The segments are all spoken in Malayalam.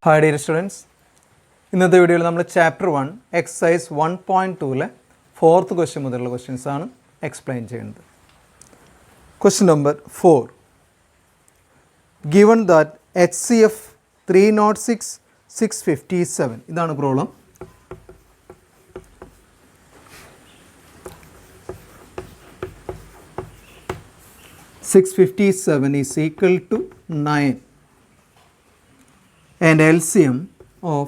Hi dear students, ഇന്നത്തെ വീഡിയോയിൽ നമ്മൾ ചാപ്റ്റർ 1 എക്സസൈസ് 1.2 ഫോർത്ത് ക്വസ്റ്റ്യൻ മുതലുള്ള ക്വസ്റ്റ്യൻസ് ആണ് എക്സ്പ്ലെയിൻ ചെയ്യുന്നത്. Question number 4. Given that HCF 306 657 ഇതാണ് problem. (657) is equal to 9 and LCM of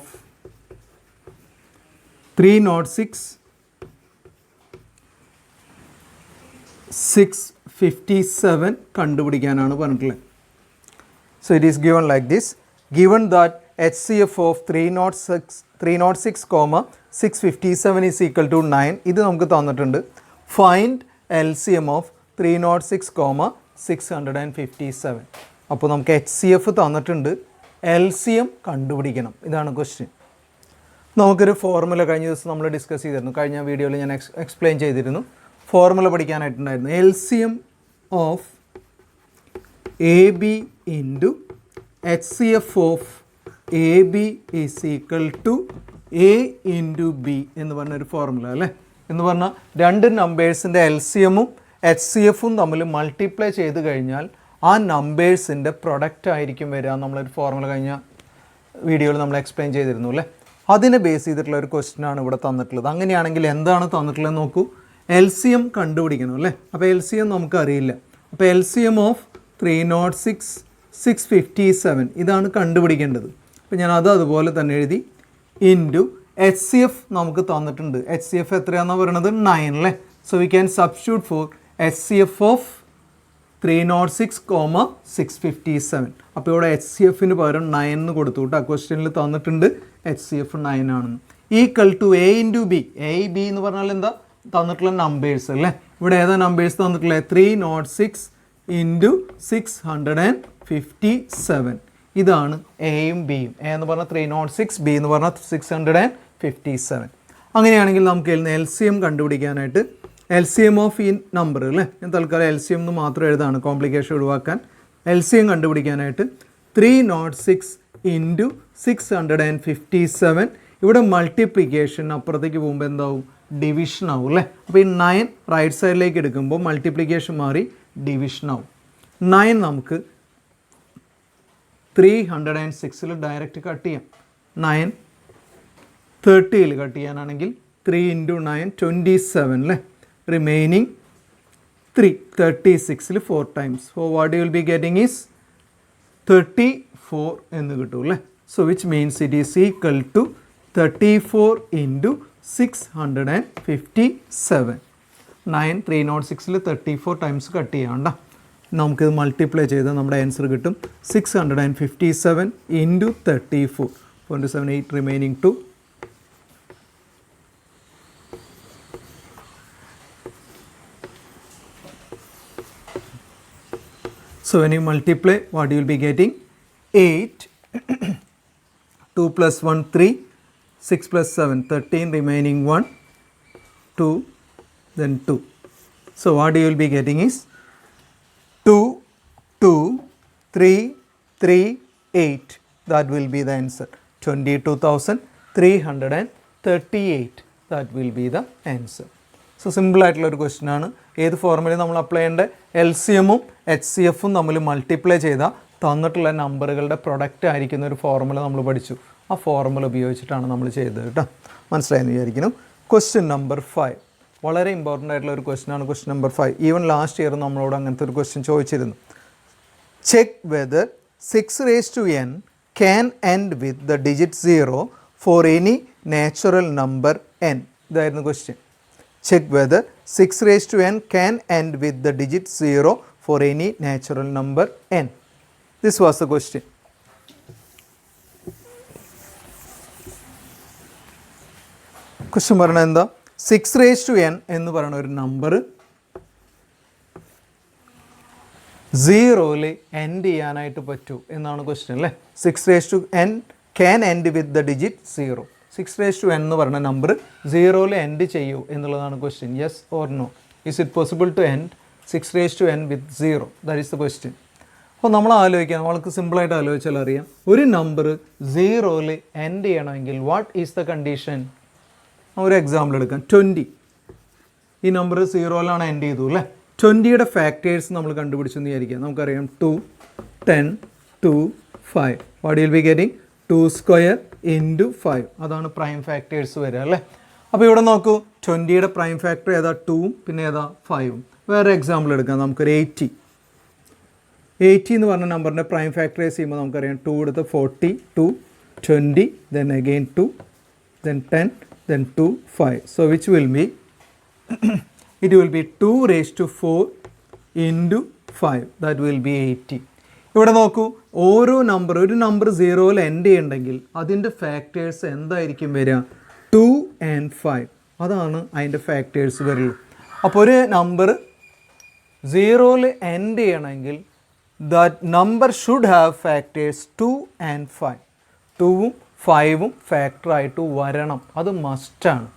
306 657 കണ്ടുപിടിക്കാനാണ് പറഞ്ഞിട്ടുള്ളത്. So it is given like this. Given that HCF of 306, 657 is equal to 9. ഇത് നമുക്ക് തന്നിട്ടുണ്ട്. Find LCM of 306, 657. അപ്പോൾ നമുക്ക് HCF തന്നിട്ടുണ്ട്, LCM കണ്ടുപിടിക്കണം. ഇതാണ് ക്വസ്റ്റ്യൻ. നമുക്കൊരു ഫോർമുല കഴിഞ്ഞ ദിവസം നമ്മൾ ഡിസ്കസ് ചെയ്തിരുന്നു. കഴിഞ്ഞ വീഡിയോയിൽ ഞാൻ എക്സ്പ്ലെയിൻ ചെയ്തിരുന്നു. ഫോർമുല പഠിക്കാനായിട്ടുണ്ടായിരുന്നു. LCM of AB into HCF of AB is equal to A into B എന്ന് പറഞ്ഞൊരു ഫോർമുല അല്ലേ. എന്ന് പറഞ്ഞാൽ രണ്ട് നമ്പേഴ്സിൻ്റെ LCMഉം HCFഉം തമ്മിൽ മൾട്ടിപ്ലൈ ചെയ്ത് കഴിഞ്ഞാൽ ആ നമ്പേഴ്സിൻ്റെ പ്രൊഡക്റ്റ് ആയിരിക്കും വരിക. നമ്മളൊരു ഫോർമുല കഴിഞ്ഞ വീഡിയോയിൽ നമ്മൾ എക്സ്പ്ലെയിൻ ചെയ്തിരുന്നു അല്ലേ. അതിനെ ബേസ് ചെയ്തിട്ടുള്ള ഒരു ക്വസ്റ്റ്യനാണ് ഇവിടെ തന്നിട്ടുള്ളത്. അങ്ങനെയാണെങ്കിൽ എന്താണ് തന്നിട്ടുള്ളത് നോക്കൂ. LCM കണ്ടുപിടിക്കണം അല്ലേ. അപ്പോൾ LCM നമുക്കറിയില്ല. അപ്പോൾ LCM ഓഫ് 306 657 ഇതാണ് കണ്ടുപിടിക്കേണ്ടത്. അപ്പോൾ ഞാൻ അതുപോലെ തന്നെ എഴുതി. ഇൻറ്റു HCF നമുക്ക് തന്നിട്ടുണ്ട്. HCF എത്രയാണെന്നാണ് പറയുന്നത്? 9 അല്ലേ. So we can substitute for HCF of 306, 657. അപ്പോൾ ഇവിടെ HCFന് പകരം 9 എന്ന് കൊടുത്തു കേട്ടോ. ക്വസ്റ്റ്യനിൽ തന്നിട്ടുണ്ട് HCF 9 ആണെന്ന്. Equal to A into B. A B എന്ന് പറഞ്ഞാൽ എന്താ? തന്നിട്ടുള്ള നമ്പേഴ്സ് അല്ലേ. ഇവിടെ ഏതാ നമ്പേഴ്സ് തന്നിട്ടുള്ളത്? 306 ഇൻറ്റു 657. ഇതാണ് എയും ബിയും. എ എന്ന് പറഞ്ഞാൽ 306, B എന്ന് പറഞ്ഞാൽ 657. അങ്ങനെയാണെങ്കിൽ നമുക്ക് LCM കണ്ടുപിടിക്കാനായിട്ട് LCM ഓഫ് ഈ നമ്പർ അല്ലേ. ഞാൻ തൽക്കാലം LCM എന്ന് മാത്രം എഴുതാണ്, കോംപ്ലിക്കേഷൻ ഒഴിവാക്കാൻ. LCM കണ്ടുപിടിക്കാനായിട്ട് 306 ഇൻറ്റു 657. ഇവിടെ മൾട്ടിപ്ലിക്കേഷൻ അപ്പുറത്തേക്ക് പോകുമ്പോൾ എന്താവും? ഡിവിഷൻ ആവും അല്ലേ. അപ്പോൾ ഈ 9 റൈറ്റ് സൈഡിലേക്ക് എടുക്കുമ്പോൾ മൾട്ടിപ്ലിക്കേഷൻ മാറി ഡിവിഷൻ ആവും. 9 നമുക്ക് 306 ഡയറക്റ്റ് കട്ട് ചെയ്യാം. 9 30 കട്ട് ചെയ്യാനാണെങ്കിൽ 3 ഇൻറ്റു 9 27 അല്ലേ. Remaining 3 36 4 times. So what you will be getting is 34 എന്ന് കിട്ടും അല്ലേ. So which means it is equal to 34 into 657. 9 306 34 times cut ചെയ്യാണ്ട നമുക്കിത് മൾട്ടിപ്ലൈ ചെയ്ത് നമ്മുടെ ആൻസർ കിട്ടും. 657 into 34 478 remaining 2. So when you multiply, what you will be getting? 8 2 plus 1 3 6 plus 7 13 remaining 1 2 then 2. So what you will be getting is 2 2 3 3 8. That will be the answer. 22,338. That will be the answer. So simple ആയിട്ടുള്ള ഒരു ക്വസ്റ്റ്യൻ ആണ്. ഏത് ഫോർമുലയും നമ്മൾ അപ്ലൈ ചെയ്യേണ്ട? LCMഉം HCFഉം തമ്മിൽ മൾട്ടിപ്ലൈ ചെയ്താൽ തന്നിട്ടുള്ള നമ്പറുകളുടെ പ്രൊഡക്റ്റ് ആയിരിക്കുന്ന ഒരു ഫോർമുല നമ്മൾ പഠിച്ചു. ആ ഫോർമുല ഉപയോഗിച്ചിട്ടാണ് നമ്മൾ ചെയ്തത് കേട്ടോ. മനസ്സിലായെന്ന് വിചാരിക്കുന്നു. ക്വസ്റ്റ്യൻ നമ്പർ 5 വളരെ ഇമ്പോർട്ടൻ്റ് ആയിട്ടുള്ള ഒരു ക്വസ്റ്റ്യൻ ആണ്. Question number 5 even last year നമ്മളോട് അങ്ങനത്തെ ഒരു ക്വസ്റ്റ്യൻ ചോദിച്ചിരുന്നു. Check whether 6n can end with the digit 0 for any natural number n. ഇതായിരുന്നു question. Check whether 6n can end with the digit 0 for any natural number n. This was the question. Question പറയുന്നത് എന്താ? 6n എന്ന് പറയുന്ന ഒരു നമ്പർ 0യിൽ എൻഡ് ചെയ്യാനായിട്ട് പറ്റൂ എന്നാണ് ക്വസ്റ്റ്യൻ അല്ലേ. 6n can end with the digit 0. 6n എന്ന് പറയുന്ന നമ്പർ 0യിൽ എൻഡ് ചെയ്യൂ എന്നുള്ളതാണ് question. Yes or no? Is it possible to end 6n with 0? That is the question. അപ്പോൾ നമ്മൾ ആലോചിക്കാം, നമ്മൾക്ക് സിമ്പിളായിട്ട് ആലോചിച്ചാൽ അറിയാം, ഒരു നമ്പർ 0ൽ എൻഡ് ചെയ്യണമെങ്കിൽ വാട്ട് ഈസ് ദ കണ്ടീഷൻ? ഒരു എക്സാമ്പിൾ എടുക്കാം. 20. ഈ നമ്പർ 0ലാണ് എൻഡ് ചെയ്തു അല്ലേ. 20യുടെ ഫാക്ടേഴ്സ് നമ്മൾ കണ്ടുപിടിച്ചെന്ന് വിചാരിക്കാം. നമുക്കറിയാം 2, 10, 2, 5. What will be getting? 2 square into 5. അതാണ് പ്രൈം ഫാക്ടേഴ്സ് വരിക അല്ലേ. അപ്പോൾ ഇവിടെ നോക്കൂ, 20യുടെ പ്രൈം ഫാക്ടർ ഏതാ? 2ഉം പിന്നെ ഏതാ? 5ഉം. വേറെ എക്സാമ്പിൾ എടുക്കാം. നമുക്കൊരു 80 എന്ന് പറഞ്ഞ നമ്പറിൻ്റെ പ്രൈം ഫാക്ടറൈസ് ചെയ്യുമ്പോൾ നമുക്കറിയാം 2 എടുത്ത് 40, 2, 20, then again 2, then 10, then 2, 5. So which will be, it will be 2 raised to 4 into 5. That will be 80. ഇവിടെ നോക്കൂ, ഓരോ നമ്പർ, ഒരു നമ്പർ 0ൽ എൻഡ് ചെയ്യണമെങ്കിൽ അതിൻ്റെ ഫാക്ടേഴ്സ് എന്തായിരിക്കും വരിക? 2 and 5. അതാണ് അതിൻ്റെ ഫാക്ടേഴ്സ് വരുള്ളൂ. അപ്പോൾ ഒരു നമ്പർ 0ൽ എൻഡ് ചെയ്യണമെങ്കിൽ that number should have factors 2 and 5. 2ഉം 5ഉം ഫാക്ടറായിട്ട് വരണം, അത് മസ്റ്റാണ്.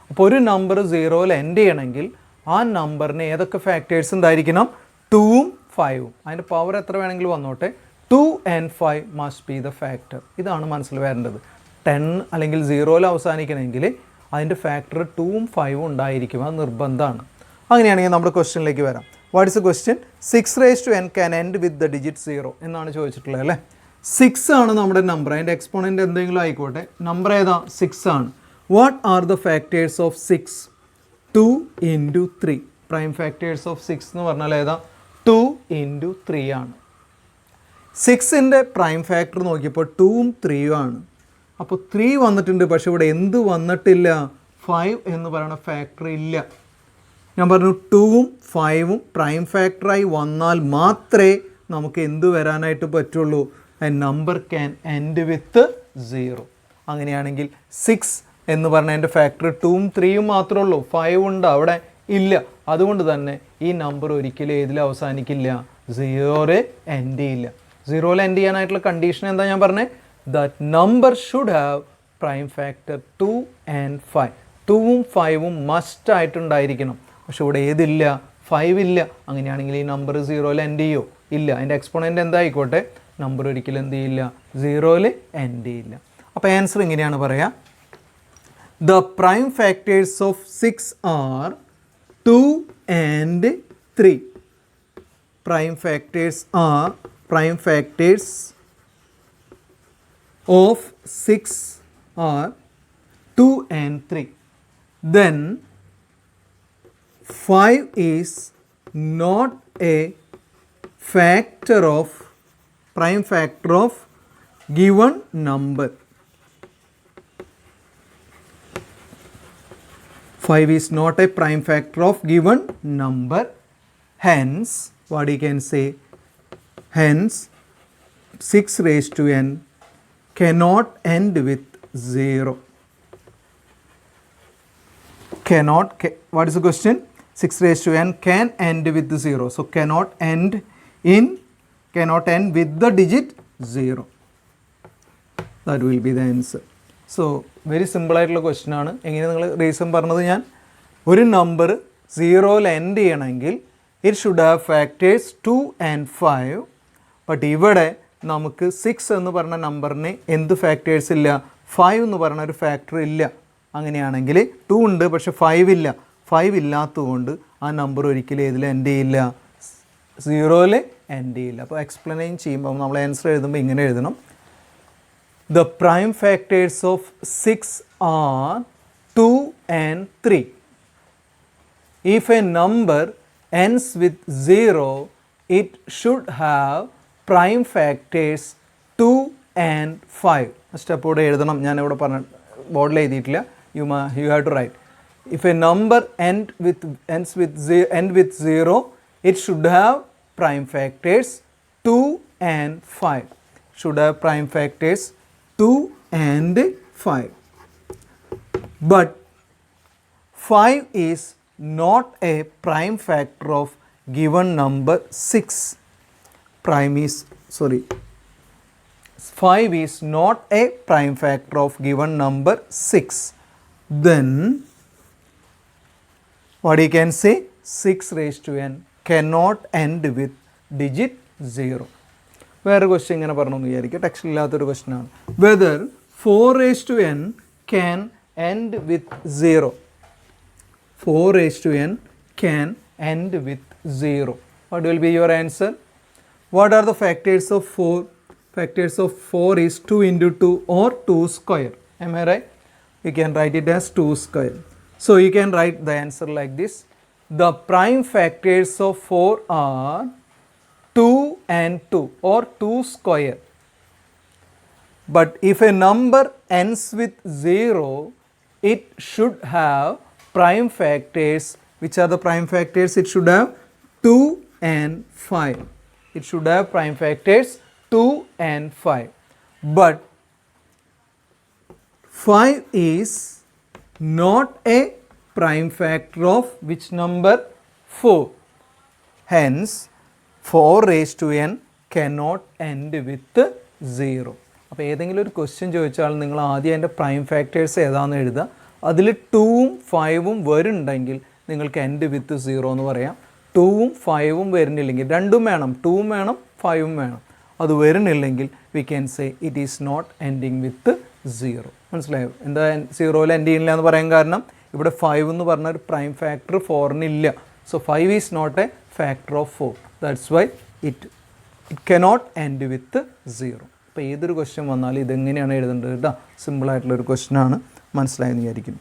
അപ്പോൾ ഒരു നമ്പർ 0ൽ എൻഡ് ചെയ്യണമെങ്കിൽ ആ നമ്പറിന് ഏതൊക്കെ ഫാക്ടേഴ്സ് ഉണ്ടായിരിക്കണം? 2ഉം 5ഉം. അതിൻ്റെ പവർ എത്ര വേണമെങ്കിലും വന്നോട്ടെ, 2 and 5 must be the factor. ഇതാണ് മനസ്സിൽ വരേണ്ടത്. 10 അല്ലെങ്കിൽ 0ൽ അവസാനിക്കണമെങ്കിൽ അതിൻ്റെ ഫാക്ടർ 2ഉം 5ഉം ഉണ്ടായിരിക്കും, അത് നിർബന്ധമാണ്. അങ്ങനെയാണെങ്കിൽ നമ്മുടെ ക്വസ്റ്റ്യനിലേക്ക് വരാം. What is A question? 6 raised to n can end with the digit 0 എന്നാണ് ചോദിച്ചിട്ടുള്ളത് അല്ലേ. 6 ആണ് നമ്മുടെ നമ്പർ, അതിൻ്റെ എക്സ്പോണൻ്റ് എന്തെങ്കിലും ആയിക്കോട്ടെ. നമ്പർ ഏതാ? 6 ആണ്. What are the factors of 6? 2 into 3. Prime factors of 6 എന്ന് പറഞ്ഞാൽ ഏതാ? 2 into 3 ആണ്. 6ൻ്റെ പ്രൈം ഫാക്ടർ നോക്കിയപ്പോൾ 2ഉം 3ഉം ആണ്. അപ്പോൾ 3 വന്നിട്ടുണ്ട്, പക്ഷേ ഇവിടെ എന്ത് വന്നിട്ടില്ല? 5 എന്ന് പറയുന്ന ഫാക്ടർ ഇല്ല. ഞാൻ പറഞ്ഞു 2ഉം 5ഉം പ്രൈം ഫാക്ടറായി വന്നാൽ മാത്രമേ നമുക്ക് എന്ത് വരാനായിട്ട് പറ്റുള്ളൂ? A number can end with 0. അങ്ങനെയാണെങ്കിൽ 6 എന്ന് പറഞ്ഞതിൻ്റെ ഫാക്ടർ 2ഉം 3ഉം മാത്രമേ ഉള്ളൂ, 5 ഉണ്ട് അവിടെ ഇല്ല. അതുകൊണ്ട് തന്നെ ഈ നമ്പർ ഒരിക്കലും ഏതിൽ അവസാനിക്കില്ല? 0ൽ എൻഡ് ചെയ്യില്ല. 0ൽ എൻഡ് ചെയ്യാനായിട്ടുള്ള കണ്ടീഷൻ എന്താ ഞാൻ പറഞ്ഞത്? That number should have prime factor 2 and 5. 2ഉം 5ഉം മസ്റ്റ് ആയിട്ടുണ്ടായിരിക്കണം. പക്ഷെ ഇവിടെ ഏതില്ല? 5 ഇല്ല. അങ്ങനെയാണെങ്കിൽ ഈ നമ്പർ 0ൽ എൻഡ് ചെയ്യോ? ഇല്ല. അതിൻ്റെ എക്സ്പോണൻ്റ് എന്തായിക്കോട്ടെ, നമ്പർ ഒരിക്കലും എന്ത് ചെയ്യില്ല? 0ൽ എൻഡ് ചെയ്യില്ല. അപ്പോൾ ആൻസർ ഇങ്ങനെയാണ് പറയുക. The prime factors of 6 are 2 and 3. Prime factors of 6 are 2 and 3. Then 5 is not a prime factor of given number. 5 is not a prime factor of given number. Hence, what you can say? Hence, 6 raised to n cannot end with 0. What is the question? 6 raised to n can end with 0. So cannot end with the digit 0. That will be the answer. So very simple ആയിട്ടുള്ള ക്വസ്റ്റ്യൻ ആണ്. എങ്ങനെ നിങ്ങൾ റീസൺ പറഞ്ഞത് ഞാൻ, ഒരു നമ്പർ 0ൽ എൻഡ് ചെയ്യണമെങ്കിൽ it should have factors 2 and 5. But ഇവിടെ നമുക്ക് 6 എന്ന് പറഞ്ഞ നമ്പറിന് എന്ത് ഫാക്ടേഴ്സ് ഇല്ല? 5 എന്ന് പറഞ്ഞ ഒരു ഫാക്ടർ ഇല്ല. അങ്ങനെയാണെങ്കിൽ 2 ഉണ്ട്, പക്ഷെ 5 ഇല്ല. 5 ഇല്ലാത്തതുകൊണ്ട് ആ നമ്പർ ഒരിക്കലും ഏതിൽ എൻഡ് ചെയ്യില്ല? 0ൽ എൻഡ് ചെയ്യില്ല. അപ്പോൾ എക്സ്പ്ലെയിൻ ചെയ്യുമ്പോൾ നമ്മൾ ആൻസർ എഴുതുമ്പോൾ ഇങ്ങനെ എഴുതണം. The prime factors of 6 are 2 and 3. If a number ends with 0, it should have prime factors 2 and 5. Step ഇവിടെ എഴുതണം, ഞാനിവിടെ പറഞ്ഞ ബോർഡിൽ എഴുതിയിട്ടില്ല. You have to write. If a number ends with 0, it should have prime factors 2 and 5. Should have prime factors 2 and 5. But 5 is not a prime factor of given number 6. 5 is not a prime factor of given number 6. Then what you can say? 6 raised to n cannot end with digit 0. വേറെ ക്വസ്റ്റ്യൻ ഇങ്ങനെ പറഞ്ഞു എന്ന് വിചാരിക്കുക, ടെക്സ്റ്റിലില്ലാത്തൊരു ക്വസ്റ്റ്യനാണ്. Whether 4n can end with 0. 4n can end with 0. What will be your answer? What are the factors of 4? Factors of 4 is 2 into 2 or 2 square. Am I right? You can write it as 2 square. So you can write the answer like this. The prime factors of 4 are 2 and 2 or 2 square. But if a number ends with 0, it should have prime factors. Which are the prime factors? It should have 2 and 5. It should have prime factors 2 and 5. But 5 is not a prime factor of which number? 4. Hence 4n cannot end with 0. അപ്പോൾ ഏതെങ്കിലും ഒരു ക്വസ്റ്റ്യൻ ചോദിച്ചാൽ നിങ്ങൾ ആദ്യം അതിൻ്റെ പ്രൈം ഫാക്ടേഴ്സ് ഏതാണെന്ന് എഴുതുക. അതിൽ 2ഉം 5ഉം വരുന്നുണ്ടെങ്കിൽ നിങ്ങൾക്ക് എൻഡ് വിത്ത് 0 എന്ന് പറയാം. 2ഉം 5ഉം വരുന്നില്ലെങ്കിൽ, രണ്ടും വേണം, 2ഉം വേണം 5ഉം വേണം, അത് വരുന്നില്ലെങ്കിൽ we can say it is not ending with 0. മനസ്സിലായോ? എന്താ 0യിൽ എൻഡ് ചെയ്യുന്നില്ല എന്ന് പറയാൻ കാരണം ഇവിടെ 5 എന്ന് പറഞ്ഞ ഒരു പ്രൈം ഫാക്ടർ 4-നില്ല. So 5 is not a factor of 4. That's why it cannot end with 0. അപ്പോൾ ഏതൊരു ക്വസ്റ്റ്യൻ വന്നാലും ഇതെങ്ങനെയാണ് എഴുതേണ്ടത് കേട്ടോ. സിമ്പിളായിട്ടുള്ളൊരു ക്വസ്റ്റ്യനാണ്, മനസ്സിലായെന്ന് വിചാരിക്കുന്നു.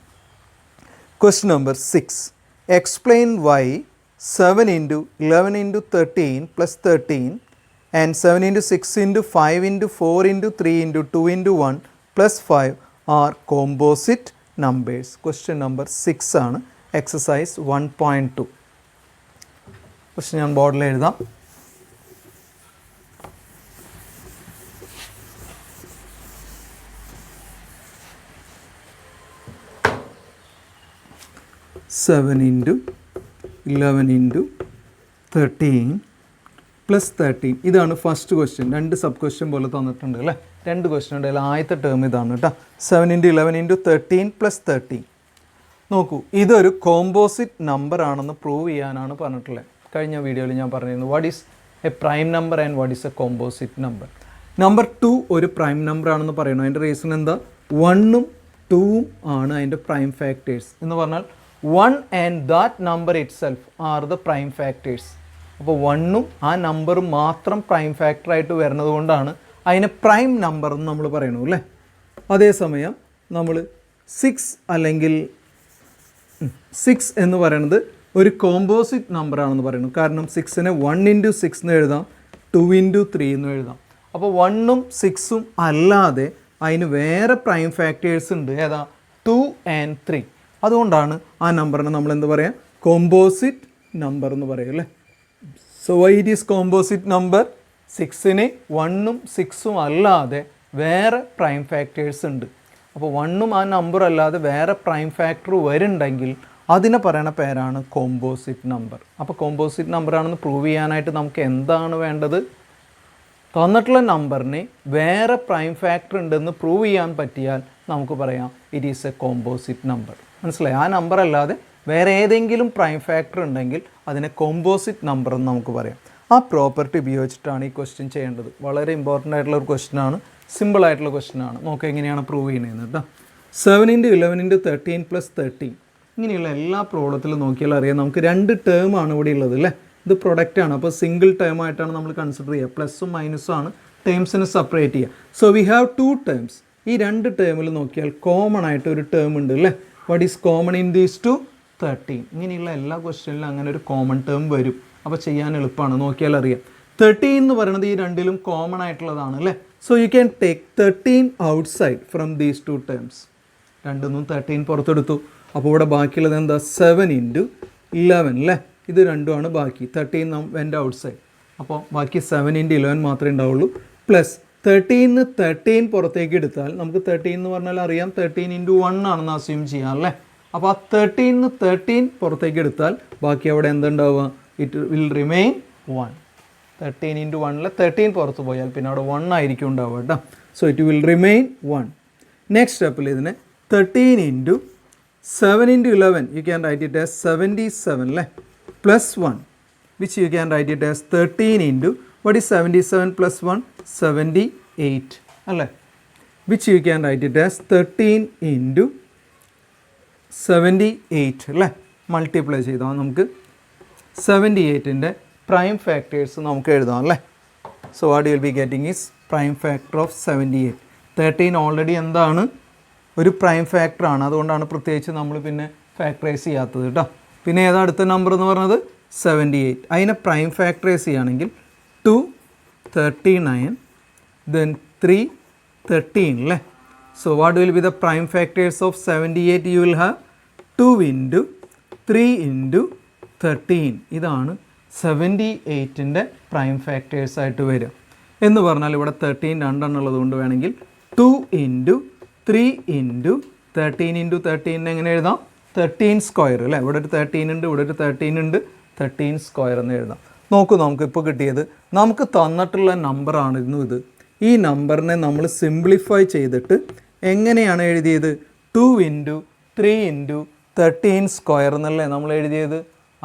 Question number 6. Explain Y 7 into 11 into 13 plus 13 and 7 into 6 into 5 into 4 into 3 into 2 into 1 plus 5 are composite numbers. Question number 6 ആണ്. Exercise 1.2. ക്വസ്റ്റ്യൻ ഞാൻ ബോർഡിൽ എഴുതാം. Seven into 11 into 13 plus 13. ഇതാണ് ഫസ്റ്റ് ക്വസ്റ്റ്യൻ. രണ്ട് സബ് ക്വസ്റ്റ്യൻ പോലെ തന്നിട്ടുണ്ട് അല്ലേ. രണ്ട് ക്വസ്റ്റ്യൻ ഉണ്ട്. അതിൽ ആദ്യത്തെ ടേം ഇതാണ് കേട്ടോ. 7 into 11 into 13 പ്ലസ് 13. നോക്കൂ, ഇതൊരു കോമ്പോസിറ്റ് നമ്പർ ആണെന്ന് പ്രൂവ് ചെയ്യാനാണ് പറഞ്ഞിട്ടുള്ളത്. കഴിഞ്ഞ വീഡിയോയിൽ ഞാൻ പറഞ്ഞിരുന്നു what is A prime number and what is a composite number. Number 2 ഒരു പ്രൈം നമ്പർ ആണെന്ന് പറയുന്നു. അതിൻ്റെ റീസൺ എന്താ? 1ഉം 2ഉം ആണ് അതിൻ്റെ പ്രൈം ഫാക്ടേഴ്സ് എന്ന് പറഞ്ഞാൽ 1 and that number itself are the prime factors. അപ്പോൾ 1ഉം ആ നമ്പറും മാത്രം പ്രൈം ഫാക്ടറായിട്ട് വരുന്നത് കൊണ്ടാണ് അതിനെ പ്രൈം നമ്പർ എന്ന് നമ്മൾ പറയണു അല്ലേ. അതേസമയം നമ്മൾ 6 അല്ലെങ്കിൽ 6 എന്ന് പറയുന്നത് ഒരു കോമ്പോസിറ്റ് നമ്പറാണെന്ന് പറയുന്നു. കാരണം 6നെ 1 into 6 എന്ന് എഴുതാം, 2 into 3 എന്ന് എഴുതാം. അപ്പോൾ 1ഉം 6ഉം അല്ലാതെ അതിന് വേറെ പ്രൈം ഫാക്ടേഴ്സ് ഉണ്ട്. ഏതാ? 2 and 3. അതുകൊണ്ടാണ് ആ നമ്പറിനെ നമ്മൾ എന്ത് പറയാം? കോമ്പോസിറ്റ് നമ്പർ എന്ന് പറയും അല്ലേ. So why it is composite number? 6ന് 1ഉം 6ഉം അല്ലാതെ വേറെ പ്രൈം ഫാക്ടേഴ്സ് ഉണ്ട്. അപ്പോൾ 1ഉം ആ നമ്പർ അല്ലാതെ വേറെ പ്രൈം ഫാക്ടർ വരുന്നുണ്ടെങ്കിൽ അതിനെ പറയുന്ന പേരാണ് കോമ്പോസിറ്റ് നമ്പർ. അപ്പോൾ കോമ്പോസിറ്റ് നമ്പറാണെന്ന് പ്രൂവ് ചെയ്യാനായിട്ട് നമുക്ക് എന്താണ് വേണ്ടത്? തന്നിട്ടുള്ള നമ്പറിന് വേറെ പ്രൈം ഫാക്ടർ ഉണ്ടെന്ന് പ്രൂവ് ചെയ്യാൻ പറ്റിയാൽ നമുക്ക് പറയാം it is a composite number. മനസ്സിലായി? ആ നമ്പർ അല്ലാതെ വേറെ ഏതെങ്കിലും പ്രൈം ഫാക്ടർ ഉണ്ടെങ്കിൽ അതിനെ കോമ്പോസിറ്റ് നമ്പർ എന്ന് നമുക്ക് പറയാം. ആ പ്രോപ്പർട്ടി ഉപയോഗിച്ചിട്ടാണ് ഈ ക്വസ്റ്റ്യൻ ചെയ്യേണ്ടത്. വളരെ ഇമ്പോർട്ടൻ്റ് ആയിട്ടുള്ള ഒരു ക്വസ്റ്റ്യനാണ്, സിമ്പിൾ ആയിട്ടുള്ള ക്വസ്റ്റ്യനാണ്. നമുക്ക് എങ്ങനെയാണ് പ്രൂവ് ചെയ്യുന്നത് കേട്ടോ. 7 into 11 into 13 plus 13 ഇങ്ങനെയുള്ള എല്ലാ പ്രോബ്ലത്തിലും നോക്കിയാൽ അറിയാം നമുക്ക് രണ്ട് ടേമാണ് ഇവിടെ ഉള്ളത് അല്ലേ. ഇത് പ്രൊഡക്റ്റാണ്. അപ്പോൾ സിംഗിൾ ടേം ആയിട്ടാണ് നമ്മൾ കൺസിഡർ ചെയ്യുക. പ്ലസും മൈനസും ആണ് ടേംസിനെ സെപ്പറേറ്റ് ചെയ്യുക. So we have 2 terms. ഈ രണ്ട് ടേമിൽ നോക്കിയാൽ കോമൺ ആയിട്ട് ഒരു ടേം ഉണ്ട് അല്ലേ. What is common in these two? 13. ഇങ്ങനെയുള്ള എല്ലാ ക്വസ്റ്റ്യനിലും അങ്ങനെ ഒരു കോമൺ ടേം വരും. അപ്പോൾ ചെയ്യാൻ എളുപ്പമാണ്, നോക്കിയാൽ അറിയാം. 13 എന്ന് പറയുന്നത് ഈ രണ്ടിലും കോമൺ ആയിട്ടുള്ളതാണ് അല്ലേ. So you can take 13 outside from these 2 terms. രണ്ടൊന്നും 13 പുറത്തെടുത്തു. അപ്പോൾ ഇവിടെ ബാക്കിയുള്ളത് എന്താ? 7 into 11 അല്ലേ. ഇത് രണ്ടുമാണ് ബാക്കി. 13 വെൻ്റ് ഔട്ട്സൈഡ്. അപ്പോൾ ബാക്കി 7 into 11 മാത്രമേ ഉണ്ടാവുള്ളൂ. പ്ലസ് 13 13 പുറത്തേക്ക് എടുത്താൽ നമുക്ക് 13 എന്ന് പറഞ്ഞാൽ അറിയാം 13 into 1 ആണെന്ന് അസ്യൂം ചെയ്യാം അല്ലേ. അപ്പോൾ ആ 13 13 പുറത്തേക്ക് എടുത്താൽ ബാക്കി അവിടെ എന്തുണ്ടാവുക? It will remain 1. 13 into 1 13 പുറത്ത് പോയാൽ പിന്നെ അവിടെ 1 ആയിരിക്കും ഉണ്ടാവുക കേട്ടോ. So it will remain 1. Next സ്റ്റെപ്പിൽ ഇതിനെ 13 into 7 into 11 you can write it as 77 അല്ലേ. Plus 1 which you can write it as 13 into What is 77 plus 1? 78. അല്ലേ? Which you can write it as 13 into 78 അല്ലേ? മൾട്ടിപ്ലൈ ചെയ്താൽ നമുക്ക് 78ൻ്റെ പ്രൈം ഫാക്ടേഴ്സ് നമുക്ക് എഴുതാം അല്ലേ? So what you will be getting is prime factor of 78. 13 already എന്താണ്? ഒരു പ്രൈം ഫാക്ടറാണ്. അതുകൊണ്ടാണ് പ്രത്യേകിച്ച് നമ്മൾ പിന്നെ ഫാക്ടറൈസ് ചെയ്യാത്തത് കേട്ടോ. പിന്നെ ഏതാ അടുത്ത നമ്പർ എന്ന് പറഞ്ഞത്? 78. അതിനെ പ്രൈം ഫാക്ടറൈസ് ചെയ്യുകയാണെങ്കിൽ 2 39 then 3 13 അല്ലേ? So what will be the prime factors of 78? You will have 2 into 3 into 13. ഇതാണ് 78ൻ്റെ പ്രൈം ഫാക്ടേഴ്സ് ആയിട്ട് വരിക. എന്ന് പറഞ്ഞാൽ ഇവിടെ 13 രണ്ടെണ്ണുള്ളത് കൊണ്ട് വേണമെങ്കിൽ 2 ഇൻറ്റു 3 ഇൻറ്റു 13 ഇൻറ്റു 13 എങ്ങനെ എഴുതാം? 13 സ്ക്വയർ അല്ലേ? ഇവിടെ ഒരു 13 ഉണ്ട്, ഇവിടെ ഒരു 13 ഉണ്ട്, 13 സ്ക്വയർ എന്ന് എഴുതാം. നോക്കൂ, നമുക്കിപ്പോൾ കിട്ടിയത് നമുക്ക് തന്നിട്ടുള്ള നമ്പറാണിരുന്നു ഇത്. ഈ നമ്പറിനെ നമ്മൾ സിംപ്ലിഫൈ ചെയ്തിട്ട് എങ്ങനെയാണ് എഴുതിയത്? 2 ഇൻറ്റു 3 ഇൻറ്റു 13 സ്ക്വയർ എന്നല്ലേ നമ്മൾ എഴുതിയത്.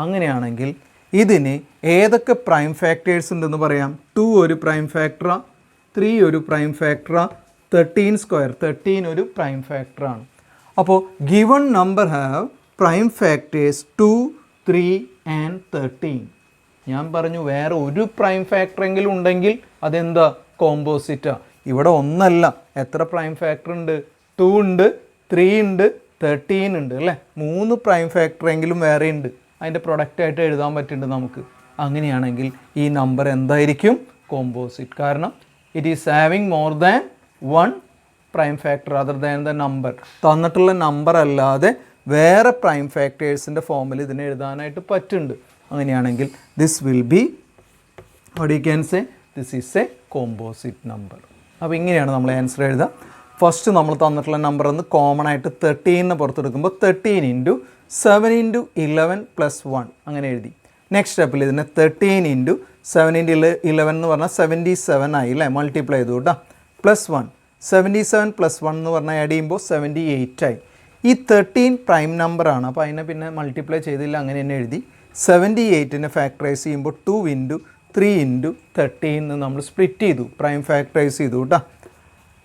അങ്ങനെയാണെങ്കിൽ ഇതിന് ഏതൊക്കെ പ്രൈം ഫാക്ടേഴ്സ് ഉണ്ടെന്ന് പറയാം? 2 ഒരു പ്രൈം ഫാക്ടറാ, 3 ഒരു പ്രൈം ഫാക്ടറാ, 13 സ്ക്വയർ 13 ഒരു പ്രൈം ഫാക്ടറാണ്. അപ്പോൾ given number have prime factors 2, 3 and 13. ഞാൻ പറഞ്ഞു വേറെ ഒരു പ്രൈം ഫാക്ടറെങ്കിലും ഉണ്ടെങ്കിൽ അതെന്താ? കോമ്പോസിറ്റാണ്. ഇവിടെ ഒന്നല്ല, എത്ര പ്രൈം ഫാക്ടർ ഉണ്ട്? 2 ഉണ്ട്, 3 ഉണ്ട്, 13 ഉണ്ട് അല്ലേ? 3 പ്രൈം ഫാക്ടറെങ്കിലും വേറെ ഉണ്ട്. അതിൻ്റെ പ്രൊഡക്റ്റായിട്ട് എഴുതാൻ പറ്റുന്നുണ്ട് നമുക്ക്. അങ്ങനെയാണെങ്കിൽ ഈ നമ്പർ എന്തായിരിക്കും? കോമ്പോസിറ്റ്. കാരണം it is having more than 1 prime factor other than the number. തന്നിട്ടുള്ള നമ്പർ അല്ലാതെ വേറെ പ്രൈം ഫാക്ടേഴ്സിൻ്റെ ഫോമിൽ ഇതിനെ എഴുതാനായിട്ട് പറ്റുന്നുണ്ട്. അങ്ങനെയാണെങ്കിൽ this will be what you can say this is a composite number. അപ്പോൾ ഇങ്ങനെയാണ് നമ്മൾ ആൻസർ എഴുതുക. ഫസ്റ്റ് നമ്മൾ തന്നിട്ടുള്ള നമ്പർ എന്ന് കോമൺ ആയിട്ട് 13 പുറത്തെടുക്കുമ്പോൾ 13 ഇൻറ്റു 7 ഇൻറ്റു 11 പ്ലസ് 1 അങ്ങനെ എഴുതി. നെക്സ്റ്റ് സ്റ്റെപ്പിൽ ഇതിനെ 13 ഇൻറ്റു 7 ഇൻറ്റു 11 എന്ന് പറഞ്ഞാൽ 77 ആയി അല്ലേ? മൾട്ടിപ്ലൈ ചെയ്തു കേട്ടോ. പ്ലസ് 1 77 പ്ലസ് 1 എന്ന് പറഞ്ഞാൽ ആഡ് ചെയ്യുമ്പോൾ 78 ആയി. ഈ 13 പ്രൈം നമ്പറാണ്. അപ്പോൾ അതിനെ പിന്നെ മൾട്ടിപ്ലൈ ചെയ്തില്ല, അങ്ങനെ തന്നെ എഴുതി. 78നെ ഫാക്ടറൈസ് ചെയ്യുമ്പോൾ 2 ഇൻറ്റു 3 ഇൻറ്റു 13 എന്ന് നമ്മൾ സ്പ്ലിറ്റ് ചെയ്തു, പ്രൈം ഫാക്ടറൈസ് ചെയ്തു കേട്ടോ.